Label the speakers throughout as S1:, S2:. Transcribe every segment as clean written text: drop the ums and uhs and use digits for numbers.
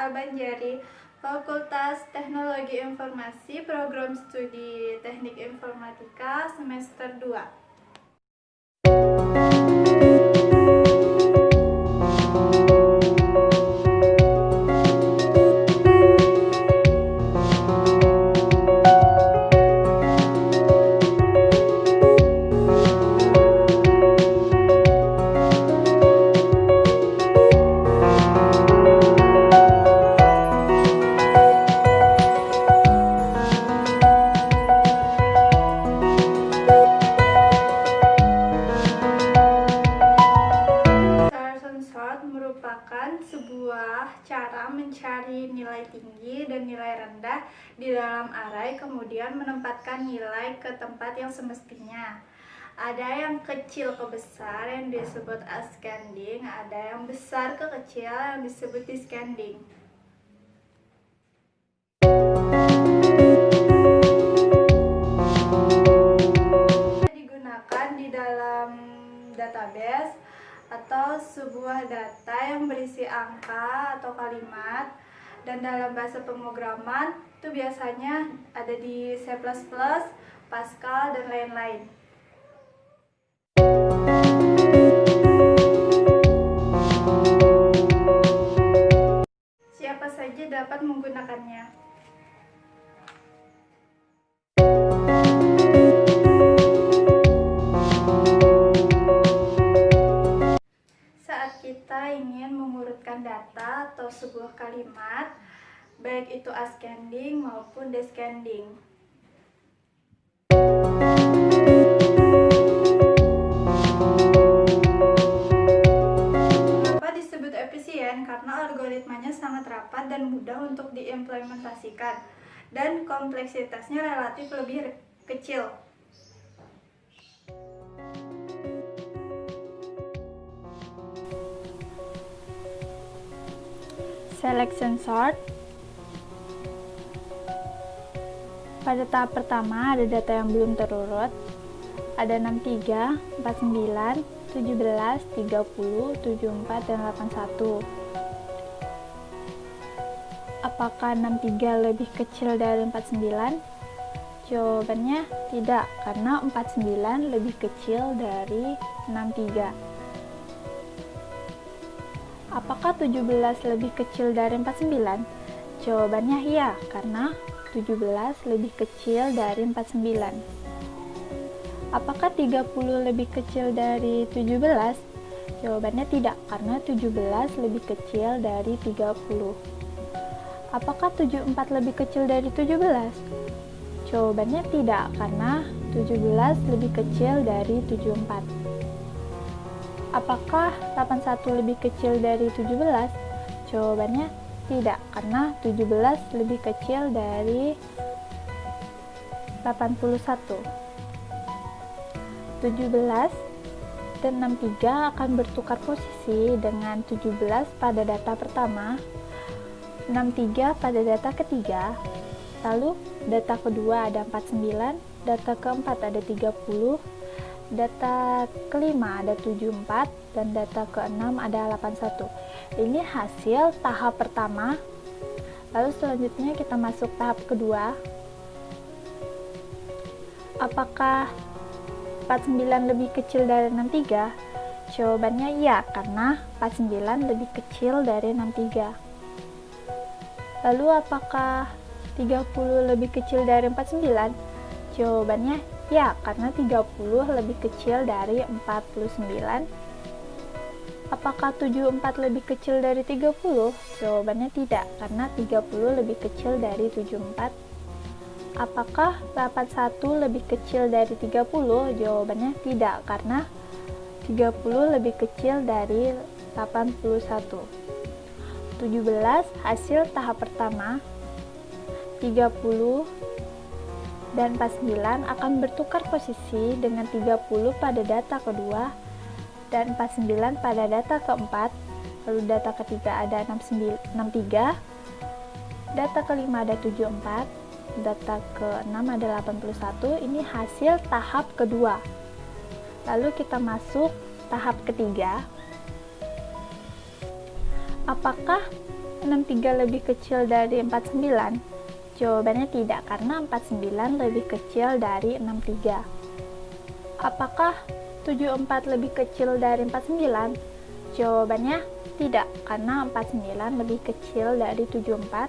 S1: Al-Banjari, Fakultas Teknologi Informasi, Program Studi Teknik Informatika, semester 2. Merupakan sebuah cara mencari nilai tinggi dan nilai rendah di dalam array, kemudian menempatkan nilai ke tempat yang semestinya. Ada yang kecil ke besar yang disebut ascending, ada yang besar ke kecil yang disebut descending. Digunakan di dalam database atau sebuah data yang berisi angka atau kalimat, dan dalam bahasa pemrograman itu biasanya ada di C++, Pascal, dan lain-lain. Siapa saja dapat menggunakannya. Kita ingin mengurutkan data atau sebuah kalimat, baik itu ascending maupun descending. Kenapa disebut efisien? Karena algoritmanya sangat rapat dan mudah untuk diimplementasikan, dan kompleksitasnya relatif lebih kecil. Selection sort. Pada tahap pertama ada data yang belum terurut, ada 63, 49, 17, 30, 74, dan 81. Apakah 63 lebih kecil dari 49? Jawabannya tidak, karena 49 lebih kecil dari 63. Apakah 17 lebih kecil dari 49? Jawabannya iya, karena 17 lebih kecil dari 49. Apakah 30 lebih kecil dari 17? Jawabannya tidak, karena 17 lebih kecil dari 30. Apakah 74 lebih kecil dari 17? Jawabannya tidak, karena 17 lebih kecil dari 74. Apakah 81 lebih kecil dari 17? Jawabannya tidak, karena 17 lebih kecil dari 81. 17 dan 63 akan bertukar posisi dengan 17 pada data pertama, 63 pada data ketiga, lalu data kedua ada 49, data keempat ada 30, data kelima ada 74, dan data keenam ada 81. Ini hasil tahap pertama. Lalu selanjutnya kita masuk tahap kedua. Apakah 49 lebih kecil dari 63? Jawabannya iya, karena 49 lebih kecil dari 63. Lalu apakah 30 lebih kecil dari 49? Jawabannya ya, karena 30 lebih kecil dari 49. Apakah 74 lebih kecil dari 30? Jawabannya tidak, karena 30 lebih kecil dari 74. Apakah 81 lebih kecil dari 30? Jawabannya tidak, karena 30 lebih kecil dari 81. 17 hasil tahap pertama. 30 dan 49 akan bertukar posisi dengan 30 pada data kedua dan 49 pada data keempat. Lalu data ketiga ada 63, data kelima ada 74, data ke-6 ada 81. Ini hasil tahap kedua. Lalu kita masuk tahap ketiga. Apakah 63 lebih kecil dari 49? Jawabannya tidak, karena 49 lebih kecil dari 63. Apakah 74 lebih kecil dari 49? Jawabannya tidak, karena 49 lebih kecil dari 74.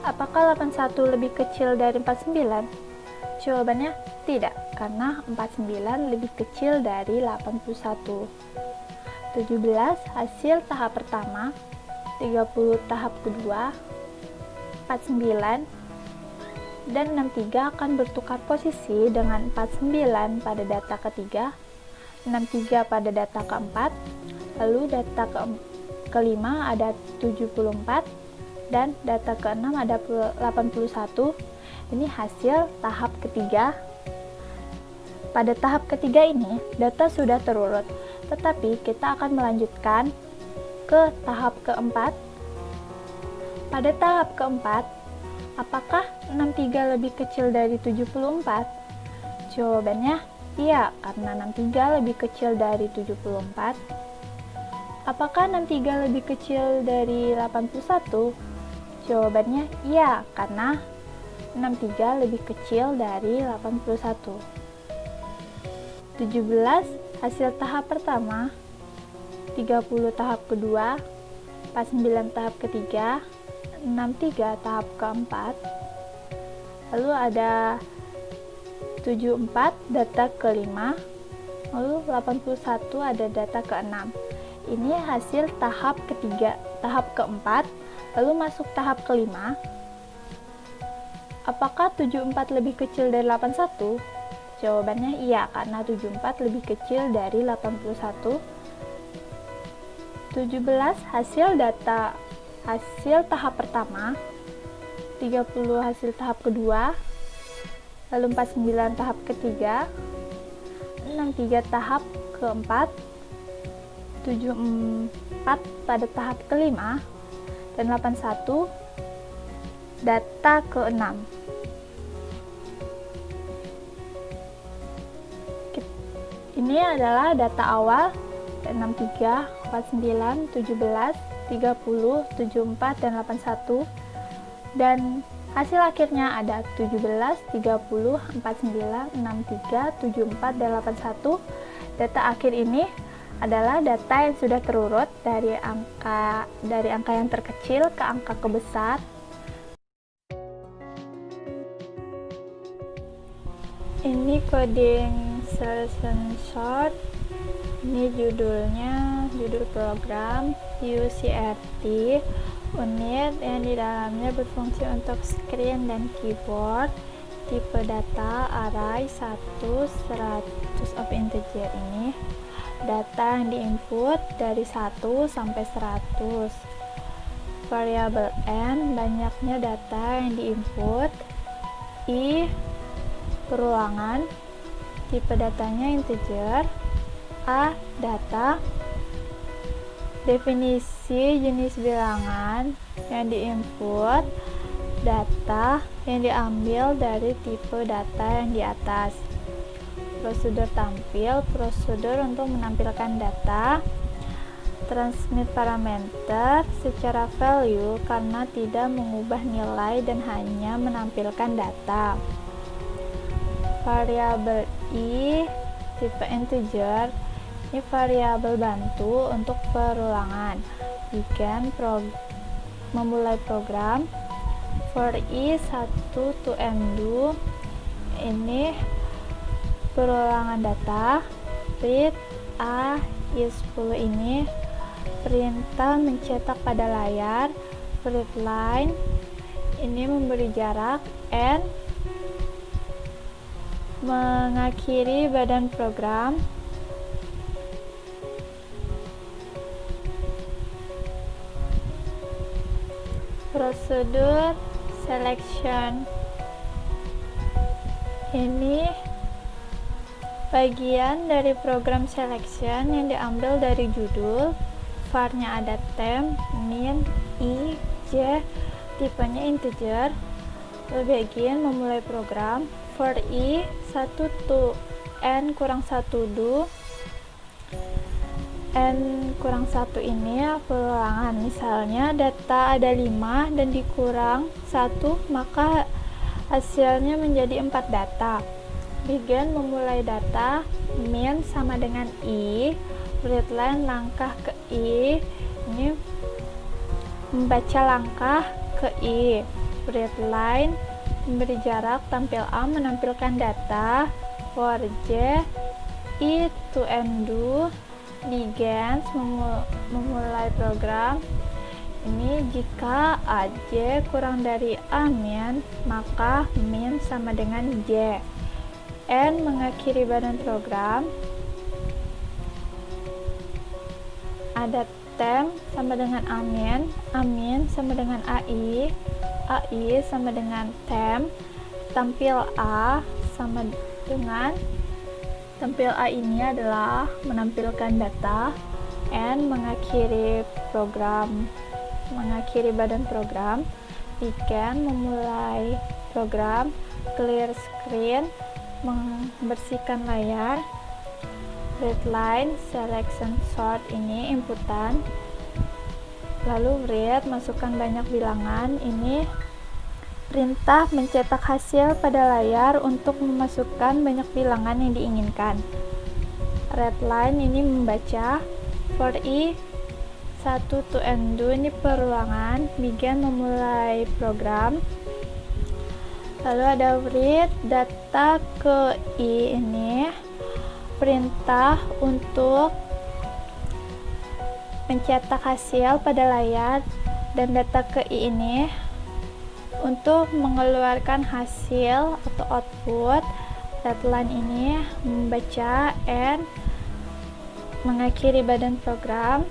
S1: Apakah 81 lebih kecil dari 49? Jawabannya tidak, karena 49 lebih kecil dari 81. 17 hasil tahap pertama, 30 tahap kedua, 49 dan 63 akan bertukar posisi dengan 49 pada data ketiga, 63 pada data keempat, lalu data kelima ada 74 dan data keenam ada 81. Ini hasil tahap ketiga. Pada tahap ketiga ini data sudah terurut, tetapi kita akan melanjutkan ke tahap keempat. Pada tahap keempat, apakah 63 lebih kecil dari 74? Jawabannya iya, karena 63 lebih kecil dari 74. Apakah 63 lebih kecil dari 81? Jawabannya iya, karena 63 lebih kecil dari 81. 17 hasil tahap pertama, 30 tahap kedua, 49 tahap ketiga, 63 tahap keempat, lalu ada 74 data kelima, lalu 81 ada data keenam. Ini hasil tahap ketiga, tahap keempat, lalu masuk tahap kelima. Apakah 74 lebih kecil dari 81? Jawabannya iya, karena 74 lebih kecil dari 81. 17 hasil tahap pertama, 30 hasil tahap kedua, lalu 49 tahap ketiga, 63 tahap keempat, 74 pada tahap kelima, dan 81 data keenam. Ini adalah data awal 63, 49, 17, 30, 74, dan 81, dan hasil akhirnya ada 17, 30, 49, 63, 74, dan 81. Data akhir ini adalah data yang sudah terurut dari angka yang terkecil ke angka kebesar. Ini coding solution short. Ini judul program UCRT, unit yang di dalamnya berfungsi untuk screen dan keyboard, tipe data array 100 of integer. Ini data yang diinput dari 1 sampai 100. Variabel n, banyaknya data yang diinput. I, perulangan, tipe datanya integer. A, data. Definisi jenis bilangan yang diinput, data yang diambil dari tipe data yang di atas. Prosedur tampil, prosedur untuk menampilkan data. Transmit parameter secara value karena tidak mengubah nilai dan hanya menampilkan data. Variabel I, tipe integer. Ini variabel bantu untuk perulangan. Memulai program. For i 1 to n2, ini perulangan data. Read a is 10, ini perintah mencetak pada layar. Read line, ini memberi jarak. N, mengakhiri badan program. Prosedur selection, ini bagian dari program selection yang diambil dari judul. Var-nya ada temp, min, i, j, tipenya integer. Begin memulai program. For i 1 to n kurang 1 do, N kurang 1 ini perulangan. Misalnya data ada 5 dan dikurang 1, maka hasilnya menjadi 4 data. Begin memulai data, min sama dengan I, readline langkah ke I, ini membaca langkah ke I, readline memberi jarak, tampil A menampilkan data, for J, I to undo, begins memulai program. Ini jika AJ kurang dari A min, maka min sama dengan J. N mengakhiri badan program. Ada tem sama dengan amin, amin sama dengan AI, AI sama dengan tem, tampil A sama dengan tampil A ini adalah menampilkan data. N mengakhiri program, mengakhiri badan program. Begin memulai program. Clear screen membersihkan layar. Readline selection sort ini inputan. Lalu read masukkan banyak bilangan. Ini perintah mencetak hasil pada layar untuk memasukkan banyak bilangan yang diinginkan. Readline ini membaca. For I 1 to undo ini perulangan. Begin memulai program. Lalu ada read data ke I ini perintah untuk mencetak hasil pada layar, dan data ke I ini untuk mengeluarkan hasil atau output. Readline ini membaca and mengakhiri badan program.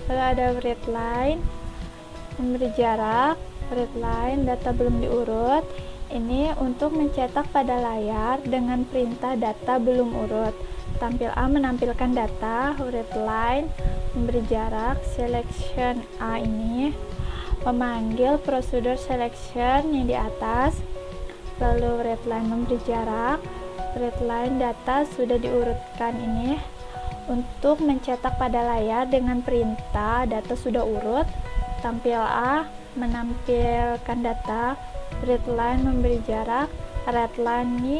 S1: Lalu ada readline memberi jarak. Readline data belum diurut, ini untuk mencetak pada layar dengan perintah data belum urut. Tampil A menampilkan data. Readline memberi jarak. Selection A ini memanggil prosedur selection yang di atas. Lalu readline memberi jarak. Readline data sudah diurutkan ini untuk mencetak pada layar dengan perintah data sudah urut. Tampil A menampilkan data. Readline memberi jarak. Readline ini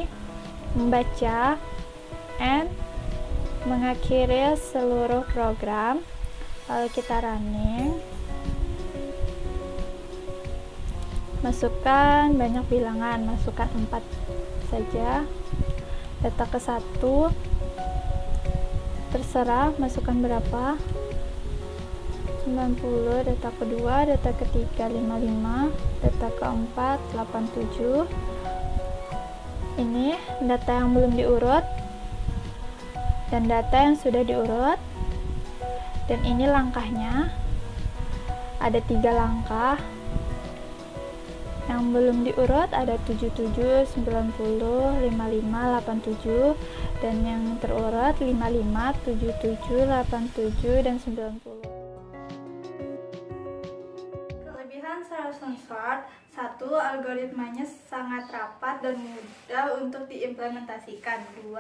S1: membaca and mengakhiri seluruh program. Lalu kita running. Masukkan banyak bilangan, masukkan 4 saja. Data ke 1 terserah masukkan berapa, 90. Data kedua, data ketiga 55, data keempat 87. Ini data yang belum diurut dan data yang sudah diurut. Dan ini langkahnya, ada 3 langkah. Yang belum diurut ada 77, 90, 55, 87, dan yang terurut 55, 77, 87, dan 90. Kelebihan Saracen Sort: 1. Algoritmanya sangat rapat dan mudah untuk diimplementasikan. 2.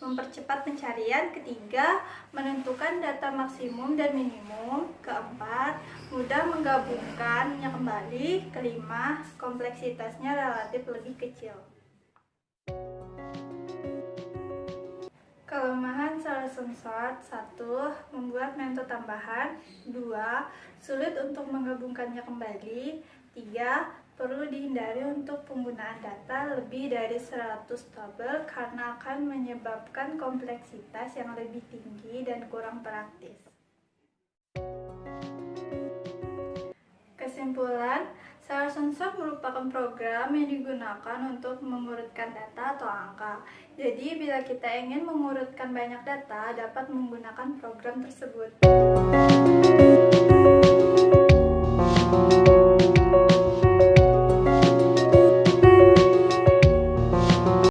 S1: Mempercepat pencarian. 3. Menentukan data maksimum dan minimum. 4. Mudah menggabungkannya kembali. 5. Kompleksitasnya relatif lebih kecil. Kelemahan Saracen Sort: 1. Membuat metode tambahan. 2. Sulit untuk menggabungkannya kembali. 3. Perlu dihindari untuk penggunaan data lebih dari 100 tabel karena akan menyebabkan kompleksitas yang lebih tinggi dan kurang praktis. Kesimpulan, Saracen Sort merupakan program yang digunakan untuk mengurutkan data atau angka. Jadi, bila kita ingin mengurutkan banyak data, dapat menggunakan program tersebut.